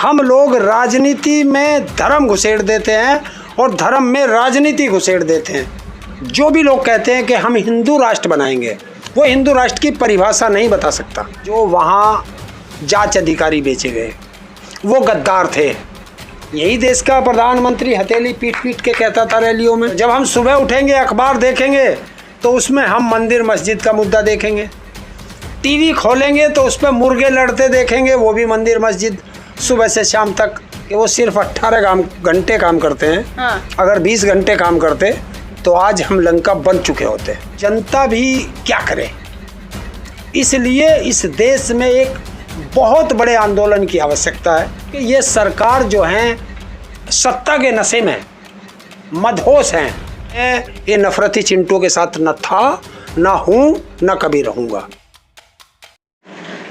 हम लोग राजनीति में धर्म घुसेड़ देते हैं और धर्म में राजनीति घुसेड़ देते हैं। जो भी लोग कहते हैं कि हम हिंदू राष्ट्र बनाएंगे, वो हिंदू राष्ट्र की परिभाषा नहीं बता सकता। जो वहाँ जांच अधिकारी बेचे गए वो गद्दार थे। यही देश का प्रधानमंत्री हथेली पीट पीट के कहता था रैलियों में। जब हम सुबह उठेंगे अखबार देखेंगे तो उसमें हम मंदिर मस्जिद का मुद्दा देखेंगे, टीवी खोलेंगे तो उस पर मुर्गे लड़ते देखेंगे, वो भी मंदिर मस्जिद सुबह से शाम तक। कि वो सिर्फ 18 घंटे काम करते हैं। हाँ। अगर 20 घंटे काम करते तो आज हम लंका बन चुके होते। जनता भी क्या करे, इसलिए इस देश में एक बहुत बड़े आंदोलन की आवश्यकता है कि ये सरकार जो है सत्ता के नशे में मदहोश हैं। ये नफरती चिंटू के साथ न था, न हूँ, न कभी रहूँगा।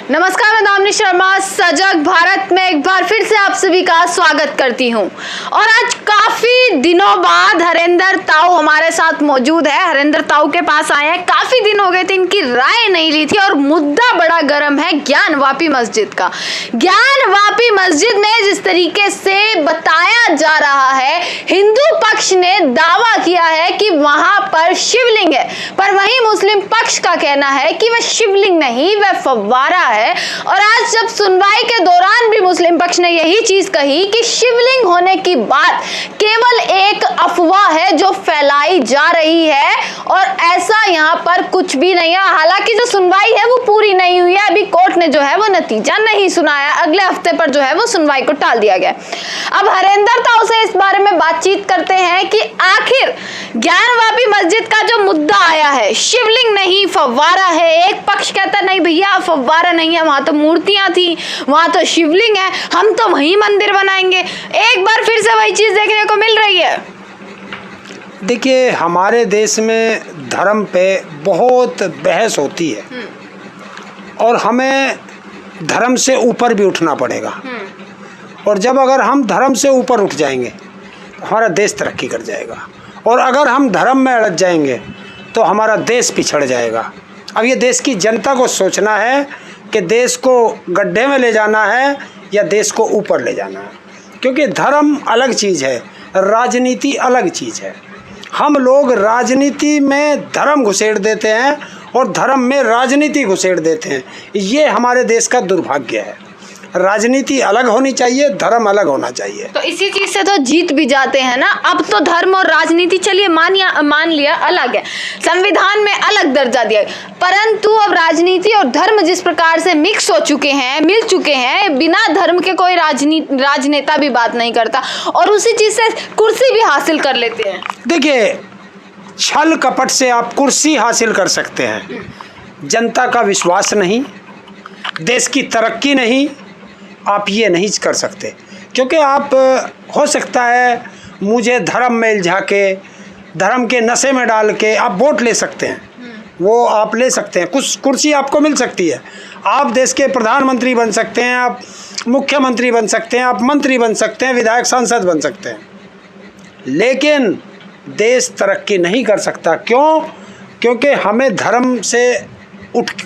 नमस्कार, मैं दामिनी शर्मा सजग भारत में एक बार फिर से आप सभी का स्वागत करती हूं। और आज काफी दिनों बाद हरेंद्र ताऊ हमारे साथ मौजूद है। हरेंद्र ताऊ के पास आए हैं, काफी दिन हो गए थे, इनकी राय नहीं ली थी और मुद्दा बड़ा गर्म है ज्ञानवापी मस्जिद का। ज्ञानवापी मस्जिद में जिस तरीके से बताया जा रहा है, हिंदू पक्ष ने दावा किया है कि वहां पर शिवलिंग है, पर वहीं मुस्लिम पक्ष का कहना है कि वह शिवलिंग नहीं, वह फव्वारा है। और आज जब सुनवाई के दौरान भी मुस्लिम पक्ष ने यही चीज कही कि शिवलिंग होने की बात केवल एक अफवाह है जो फैलाई जा रही है और ऐसा यहाँ पर कुछ भी नहीं है। हालांकि जो सुनवाई है वो पूरी नहीं हुई है, अभी कोर्ट ने जो है वो नतीजा नहीं सुनाया, अगले हफ्ते पर जो है वो सुनवाई को टाल दिया गया। अब हरेंद्र ताऊ से इस बारे में बातचीत करते हैं कि आखिर ज्ञानवापी मस्जिद का जो मुद्दा आया है, शिवलिंग नहीं फव्वारा है। एक पक्ष कहता नहीं भैया फव्वारा नहीं है, वहां तो मूर्तियां थी, वहां तो शिवलिंग है, हम तो वहीं मंदिर बनाएंगे। एक बार फिर से वही चीज देखने को मिल रही है। देखिए, हमारे देश में धर्म पे बहुत बहस होती है और हमें धर्म से ऊपर भी उठना पड़ेगा। और जब अगर हम धर्म से ऊपर उठ जाएंगे तो हमारा देश तरक्की कर जाएगा, और अगर हम धर्म में अड़क जाएंगे तो हमारा देश पिछड़ जाएगा। अब ये देश की जनता को सोचना है कि देश को गड्ढे में ले जाना है या देश को ऊपर ले जाना है, क्योंकि धर्म अलग चीज़ है, राजनीति अलग चीज़ है। हम लोग राजनीति में धर्म घुसेड़ देते हैं और धर्म में राजनीति घुसेड़ देते हैं। ये हमारे देश का दुर्भाग्य है। राजनीति अलग होनी चाहिए, धर्म अलग होना चाहिए। तो इसी चीज से तो जीत भी जाते हैं ना। अब तो धर्म और राजनीति चलिए मान लिया अलग है, संविधान में अलग दर्जा दिया, परंतु अब राजनीति और धर्म जिस प्रकार से मिक्स हो चुके हैं, मिल चुके हैं, बिना धर्म के कोई राजनेता भी बात नहीं करता और उसी चीज से कुर्सी भी हासिल कर लेते हैं। देखिए, छल कपट से आप कुर्सी हासिल कर सकते हैं, जनता का विश्वास नहीं, देश की तरक्की नहीं, आप ये नहीं कर सकते। क्योंकि आप हो सकता है मुझे धर्म में इल्झा के, धर्म के नशे में डाल के आप वोट ले सकते हैं, वो आप ले सकते हैं, कुछ कुर्सी आपको मिल सकती है, आप देश के प्रधानमंत्री बन सकते हैं, आप मुख्यमंत्री बन सकते हैं, आप मंत्री बन सकते हैं, विधायक सांसद बन सकते हैं, लेकिन देश तरक्की नहीं कर सकता। क्यों? क्योंकि हमें धर्म से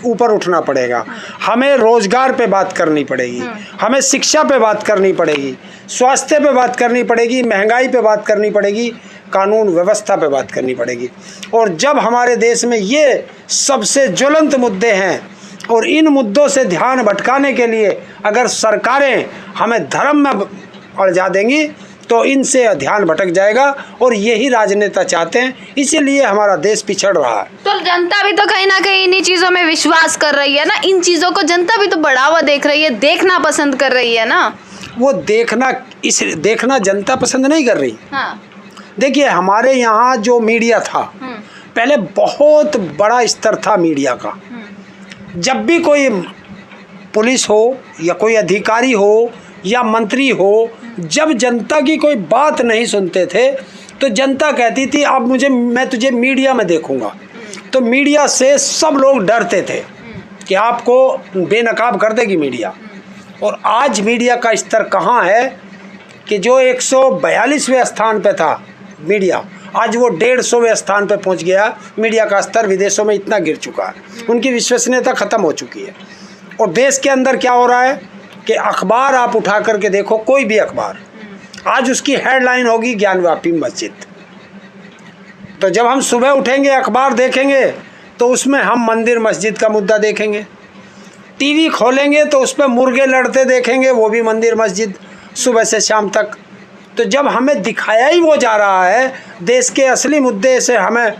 ऊपर उठना पड़ेगा, हमें रोजगार पे बात करनी पड़ेगी, हमें शिक्षा पे बात करनी पड़ेगी, स्वास्थ्य पे बात करनी पड़ेगी, महंगाई पे बात करनी पड़ेगी, कानून व्यवस्था पे बात करनी पड़ेगी। और जब हमारे देश में ये सबसे ज्वलंत मुद्दे हैं और इन मुद्दों से ध्यान भटकाने के लिए अगर सरकारें हमें धर्म में उलझा देंगी तो इनसे ध्यान भटक जाएगा, और यही राजनेता चाहते हैं, इसीलिए हमारा देश पिछड़ रहा है। तो जनता भी तो कहीं ना कहीं इन्हीं चीजों में विश्वास कर रही है ना, इन चीजों को जनता भी तो बढ़ावा देख रही है, देखना पसंद कर रही है ना। वो देखना जनता पसंद नहीं कर रही। हाँ। देखिए, हमारे यहाँ जो मीडिया था पहले बहुत बड़ा स्तर था मीडिया का। जब भी कोई पुलिस हो या कोई अधिकारी हो या मंत्री हो, जब जनता की कोई बात नहीं सुनते थे तो जनता कहती थी अब मैं तुझे मीडिया में देखूंगा। तो मीडिया से सब लोग डरते थे कि आपको बेनकाब कर देगी मीडिया। और आज मीडिया का स्तर कहाँ है कि जो 142वें स्थान पे था मीडिया, आज वो 150वें स्थान पे पहुंच गया। मीडिया का स्तर विदेशों में इतना गिर चुका है, उनकी विश्वसनीयता ख़त्म हो चुकी है। और देश के अंदर क्या हो रहा है कि अखबार आप उठा करके देखो, कोई भी अखबार, आज उसकी हेडलाइन होगी ज्ञानवापी मस्जिद। तो जब हम सुबह उठेंगे अखबार देखेंगे तो उसमें हम मंदिर मस्जिद का मुद्दा देखेंगे। टीवी खोलेंगे तो उस पर मुर्गे लड़ते देखेंगे, वो भी मंदिर मस्जिद, सुबह से शाम तक। तो जब हमें दिखाया ही वो जा रहा है, देश के असली मुद्दे से हमें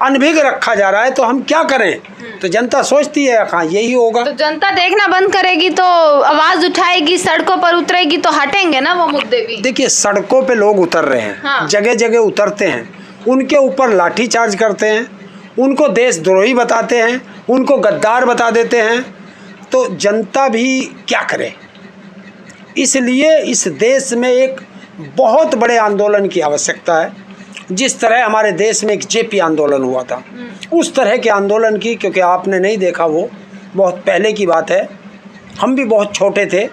अनभिज्ञ रखा जा रहा है, तो हम क्या करें? तो जनता सोचती है हाँ यही होगा। तो जनता देखना बंद करेगी तो आवाज उठाएगी, सड़कों पर उतरेगी तो हटेंगे ना वो मुद्दे भी। देखिए, सड़कों पे लोग उतर रहे हैं, हाँ। जगह जगह उतरते हैं, उनके ऊपर लाठी चार्ज करते हैं, उनको देशद्रोही बताते हैं, उनको गद्दार बता देते हैं। तो जनता भी क्या करे? इसलिए इस देश में एक बहुत बड़े आंदोलन की आवश्यकता है। जिस तरह हमारे देश में एक जेपी आंदोलन हुआ था, उस तरह के आंदोलन की, क्योंकि आपने नहीं देखा, वो बहुत पहले की बात है, हम भी बहुत छोटे थे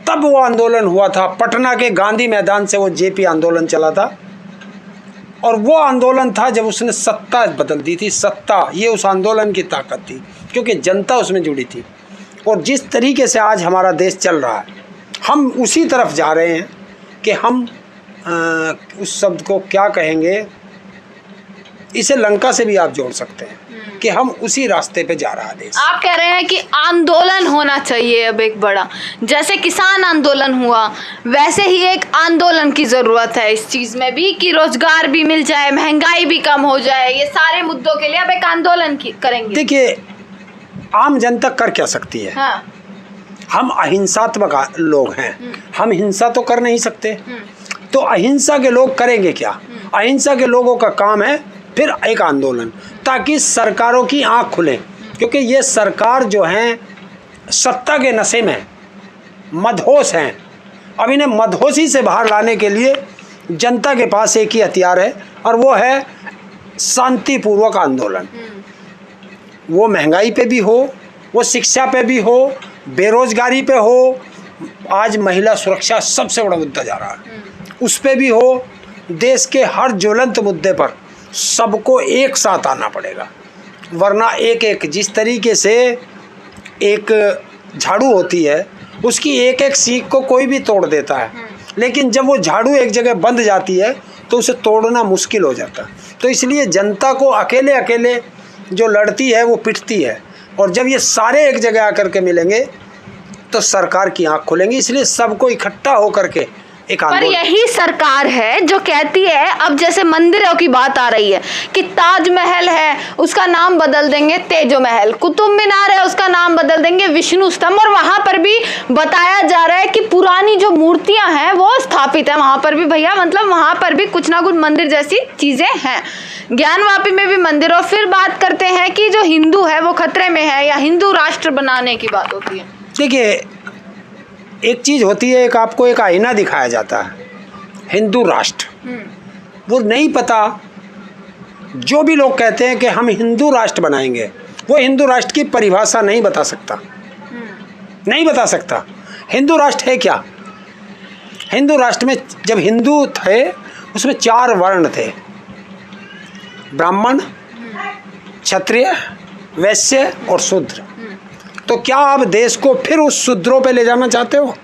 तब वो आंदोलन हुआ था। पटना के गांधी मैदान से वो जेपी आंदोलन चला था, और वो आंदोलन था जब उसने सत्ता बदल दी थी। सत्ता, ये उस आंदोलन की ताकत थी, क्योंकि जनता उसमें जुड़ी थी। और जिस तरीके से आज हमारा देश चल रहा है, हम उसी तरफ जा रहे हैं कि हम उस शब्द को क्या कहेंगे, इसे लंका से भी आप जोड़ सकते हैं कि हम उसी रास्ते पे जा रहा है देश। आप कह रहे हैं कि आंदोलन होना चाहिए अब एक बड़ा, जैसे किसान आंदोलन हुआ वैसे ही एक आंदोलन की जरूरत है इस चीज में भी, कि रोजगार भी मिल जाए, महंगाई भी कम हो जाए, ये सारे मुद्दों के लिए अब एक आंदोलन करेंगे। देखिए, आम जनता कर क्या सकती है? हाँ। हम अहिंसात्मक लोग हैं, हम हिंसा तो कर नहीं सकते, तो अहिंसा के लोग करेंगे क्या? अहिंसा के लोगों का काम है फिर एक आंदोलन, ताकि सरकारों की आंख खुले, क्योंकि ये सरकार जो है सत्ता के नशे में मदहोश हैं। अब इन्हें मदहोशी से बाहर लाने के लिए जनता के पास एक ही हथियार है, और वो है शांतिपूर्वक आंदोलन। वो महंगाई पे भी हो, वो शिक्षा पे भी हो, बेरोजगारी पे हो, आज महिला सुरक्षा सबसे बड़ा मुद्दा जा रहा है, उस पे भी हो, देश के हर ज्वलंत मुद्दे पर सबको एक साथ आना पड़ेगा। वरना एक एक, जिस तरीके से एक झाड़ू होती है, उसकी एक एक सीख को कोई भी तोड़ देता है, लेकिन जब वो झाड़ू एक जगह बंध जाती है तो उसे तोड़ना मुश्किल हो जाता है। तो इसलिए जनता को अकेले अकेले जो लड़ती है वो पिटती है, और जब ये सारे एक जगह आकर के मिलेंगे तो सरकार की आंख खुलेंगी। इसलिए सबको इकट्ठा होकर के एक पर आंदोलन। यही सरकार है जो कहती है, अब जैसे मंदिरों की बात आ रही है कि ताजमहल है उसका नाम बदल देंगे तेजो महल, कुतुब मीनार है उसका नाम बदल देंगे विष्णु स्तंभ, और वहां पर भी बताया जा रहा है कि पुरानी जो मूर्तियां हैं वो स्थापित है वहां पर भी। भैया मतलब वहां पर भी कुछ ना कुछ मंदिर जैसी चीजें हैं। ज्ञानवापी में भी मंदिर। और फिर बात करते हैं कि जो हिंदू है वो खतरे में है, या हिंदू राष्ट्र बनाने की बात होती है। देखिए, एक चीज़ होती है, एक आपको एक आईना दिखाया जाता है, हिंदू राष्ट्र, वो नहीं पता। जो भी लोग कहते हैं कि हम हिंदू राष्ट्र बनाएंगे, वो हिंदू राष्ट्र की परिभाषा नहीं बता सकता, नहीं बता सकता। हिंदू राष्ट्र है क्या? हिंदू राष्ट्र में जब हिंदू थे उसमें 4 वर्ण थे, ब्राह्मण, क्षत्रिय, वैश्य और शूद्र। तो क्या आप देश को फिर उस शूद्रों पे ले जाना चाहते हो?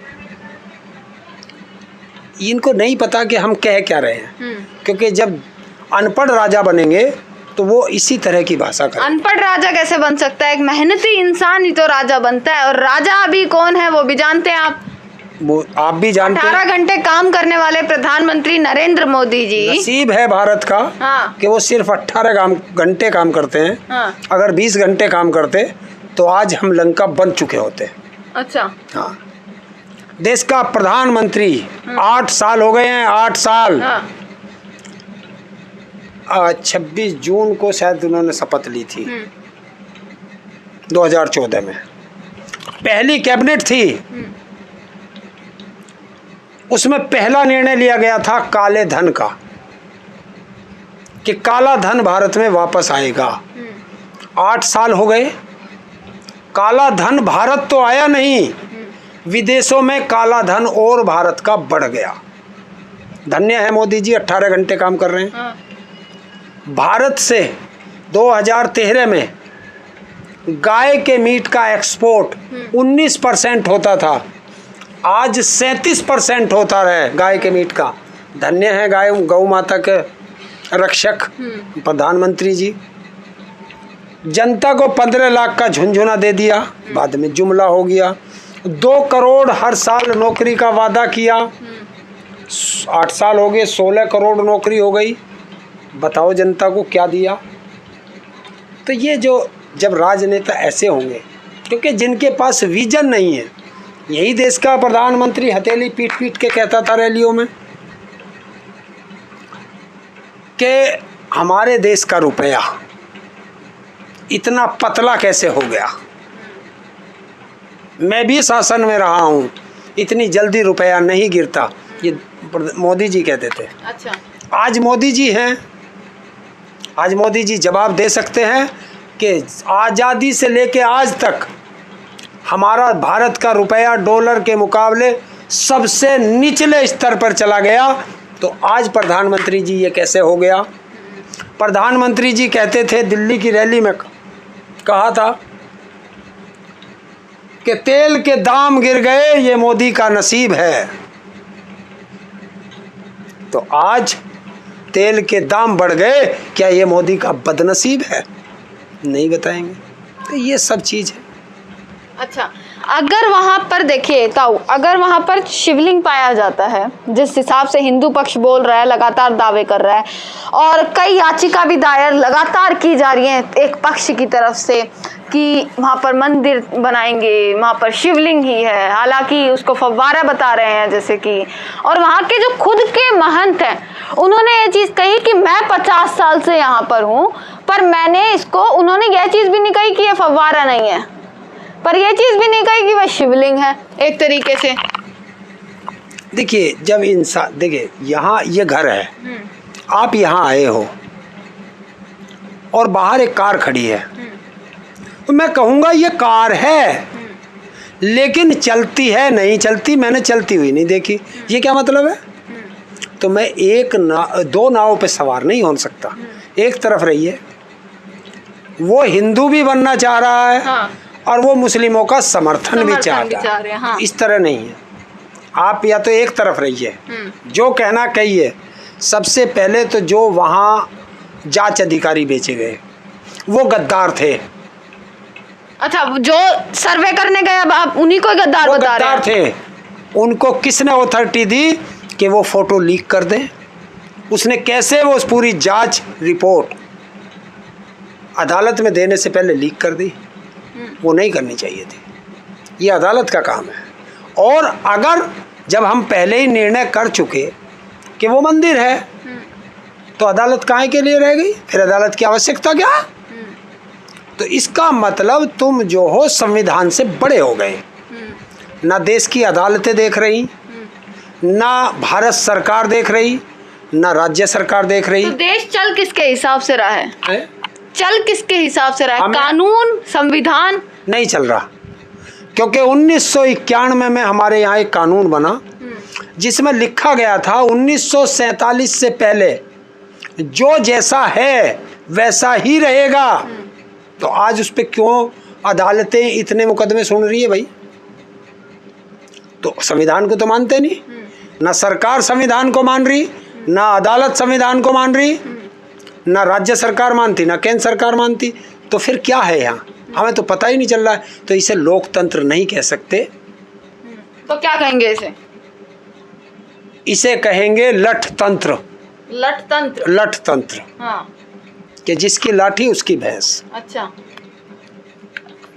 इनको नहीं पता कि हम कह क्या रहे हैं, क्योंकि जब अनपढ़ राजा बनेंगे तो वो इसी तरह की भाषा करेंगे। अनपढ़ राजा कैसे बन सकता है? एक मेहनती इंसान ही तो राजा बनता है, और राजा अभी कौन है वो भी जानते हैं आप? वो आप भी जानते हैं। 18 घंटे काम करने वाले प्रधानमंत्री नरेंद्र मोदी जी। नसीब है भारत का हाँ। कि वो सिर्फ 18 घंटे काम करते हैं। हाँ। अगर 20 घंटे काम करते तो आज हम लंका बन चुके होते। अच्छा। हाँ, देश का प्रधानमंत्री 8 साल हो गए हैं, 8 साल। हाँ। 26 जून को शायद उन्होंने शपथ ली थी 2014 में। पहली कैबिनेट थी, उसमें पहला निर्णय लिया गया था काले धन का, कि काला धन भारत में वापस आएगा। 8 साल हो गए, काला धन भारत तो आया नहीं, विदेशों में काला धन और भारत का बढ़ गया। धन्य है मोदी जी, 18 घंटे काम कर रहे हैं। हाँ। भारत से 2013 में गाय के मीट का एक्सपोर्ट 19% होता था, आज 37% होता रहे गाय के मीट का। धन्य है गाय गौ माता के रक्षक प्रधानमंत्री जी। जनता को 15 लाख का झुंझुना दे दिया, बाद में जुमला हो गया। 2 करोड़ हर साल नौकरी का वादा किया, 8 साल हो गए, 16 करोड़ नौकरी हो गई। बताओ जनता को क्या दिया। तो ये जो जब राजनेता ऐसे होंगे, क्योंकि जिनके पास विजन नहीं है, यही देश का प्रधानमंत्री हथेली पीट पीट के कहता था रैलियों में कि हमारे देश का रुपया इतना पतला कैसे हो गया। मैं भी शासन में रहा हूँ, इतनी जल्दी रुपया नहीं गिरता, ये मोदी जी कहते थे। अच्छा, आज मोदी जी हैं, आज मोदी जी जवाब दे सकते हैं कि आज़ादी से लेके आज तक हमारा भारत का रुपया डॉलर के मुकाबले सबसे निचले स्तर पर चला गया। तो आज प्रधानमंत्री जी ये कैसे हो गया। प्रधानमंत्री जी कहते थे, दिल्ली की रैली में कहा था कि तेल के दाम गिर गए, ये मोदी का नसीब है। तो आज तेल के दाम बढ़ गए, क्या ये मोदी का बदनसीब है? नहीं बताएंगे। तो ये सब चीज़ है। अच्छा, अगर वहाँ पर देखिए ताऊ, अगर वहाँ पर शिवलिंग पाया जाता है, जिस हिसाब से हिंदू पक्ष बोल रहा है, लगातार दावे कर रहा है, और कई याचिका भी दायर लगातार की जा रही है एक पक्ष की तरफ से कि वहाँ पर मंदिर बनाएंगे, वहाँ पर शिवलिंग ही है, हालांकि उसको फव्वारा बता रहे हैं जैसे कि, और वहाँ के जो खुद के महंत हैं उन्होंने ये चीज़ कही कि मैं 50 साल से यहाँ पर हूँ, पर मैंने इसको, उन्होंने यह चीज़ भी नहीं कही कि ये फव्वारा नहीं है, पर यह चीज़ भी नहीं कही कि वह शिवलिंग है एक तरीके से। देखिए, जब इंसान, देखिए यहाँ ये घर है, आप यहाँ आए हो और बाहर एक कार खड़ी है, तो मैं कहूँगा ये कार है, लेकिन चलती है नहीं चलती, मैंने चलती हुई नहीं देखी। ये क्या मतलब है? तो मैं दो नाव पे सवार नहीं हो सकता। एक तरफ रहिए, वो हिंदू भी बनना चाह रहा है, हाँ, और वो मुस्लिमों का समर्थन भी चाहता है, हाँ। इस तरह नहीं है। आप या तो एक तरफ रहिए, जो कहना कहिए। सबसे पहले तो जो वहाँ जांच अधिकारी बेचे गए वो गद्दार थे। अच्छा, जो सर्वे करने गए अब आप उन्हीं को गद्दार बता रहे हैं? थे। उनको किसने अथॉरिटी दी कि वो फोटो लीक कर दें? उसने कैसे वो उस पूरी जांच रिपोर्ट अदालत में देने से पहले लीक कर दी? वो नहीं करनी चाहिए थी, ये अदालत का काम है। और अगर जब हम पहले ही निर्णय कर चुके कि वो मंदिर है, तो अदालत काहे के लिए रह गई? फिर अदालत की आवश्यकता क्या? तो इसका मतलब तुम जो हो संविधान से बड़े हो गए। ना देश की अदालतें देख रही, ना भारत सरकार देख रही, ना राज्य सरकार देदेख रही। तो देश चल किसके हिसाब से रहा है? चल किसके हिसाब से रहा है? कानून, संविधान नहीं चल रहा, क्योंकि 1991 में हमारे यहाँ एक कानून बना जिसमें लिखा गया था 1947 से पहले जो जैसा है वैसा ही रहेगा। तो आज उस पर क्यों अदालतें इतने मुकदमे सुन रही है भाई? तो संविधान को तो मानते नहीं, ना सरकार संविधान को मान रही, ना अदालत संविधान को मान रही, ना राज्य सरकार मानती, ना केंद्र सरकार मानती। तो फिर क्या है यहाँ? हमें तो पता ही नहीं चल रहा है। तो इसे लोकतंत्र नहीं कह सकते। तो क्या कहेंगे इसे? इसे कहेंगे लठ तंत्र। लठ तंत्र? लठ तंत्र, हाँ, कि जिसकी लाठी उसकी भैंस। अच्छा,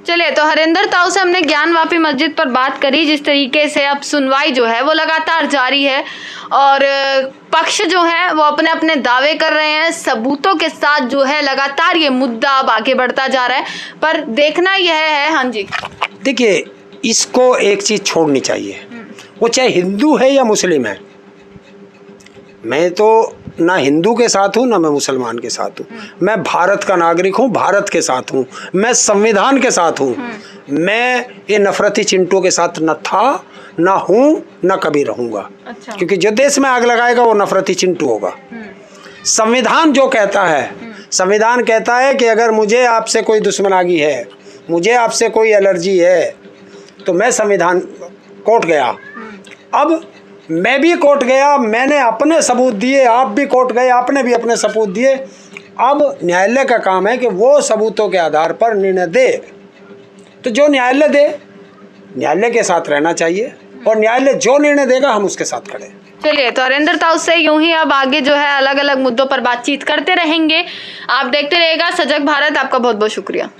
चलिए, तो हरेंद्र ताऊ से हमने ज्ञानवापी मस्जिद पर बात करी। जिस तरीके से अब सुनवाई जो है वो लगातार जारी है और पक्ष जो है वो अपने अपने दावे कर रहे हैं, सबूतों के साथ जो है लगातार ये मुद्दा अब आगे बढ़ता जा रहा है। पर देखना यह है, हाँ जी, देखिए, इसको एक चीज़ छोड़नी चाहिए, वो चाहे हिंदू है या मुस्लिम है। मैं तो ना हिंदू के साथ हूँ ना मैं मुसलमान के साथ हूँ। मैं भारत का नागरिक हूँ, भारत के साथ हूँ, मैं संविधान के साथ हूँ। मैं ये नफरती चिंटू के साथ न था, ना हूँ, ना कभी रहूँगा। अच्छा। क्योंकि जो देश में आग लगाएगा वो नफरती चिंटू होगा। संविधान जो कहता है, संविधान कहता है कि अगर मुझे आपसे कोई दुश्मनागी है, मुझे आपसे कोई एलर्जी है, तो मैं संविधान कोर्ट गया अब मैं भी कोर्ट गया, मैंने अपने सबूत दिए, आप भी कोर्ट गए, आपने भी अपने सबूत दिए। अब न्यायालय का काम है कि वो सबूतों के आधार पर निर्णय दे। तो जो न्यायालय दे, न्यायालय के साथ रहना चाहिए, और न्यायालय जो निर्णय देगा हम उसके साथ खड़े। चलिए, तो हरेंद्र ताऊ से यूं ही अब आगे जो है अलग अलग मुद्दों पर बातचीत करते रहेंगे। आप देखते रहिएगा सजग भारत। आपका बहुत बहुत शुक्रिया।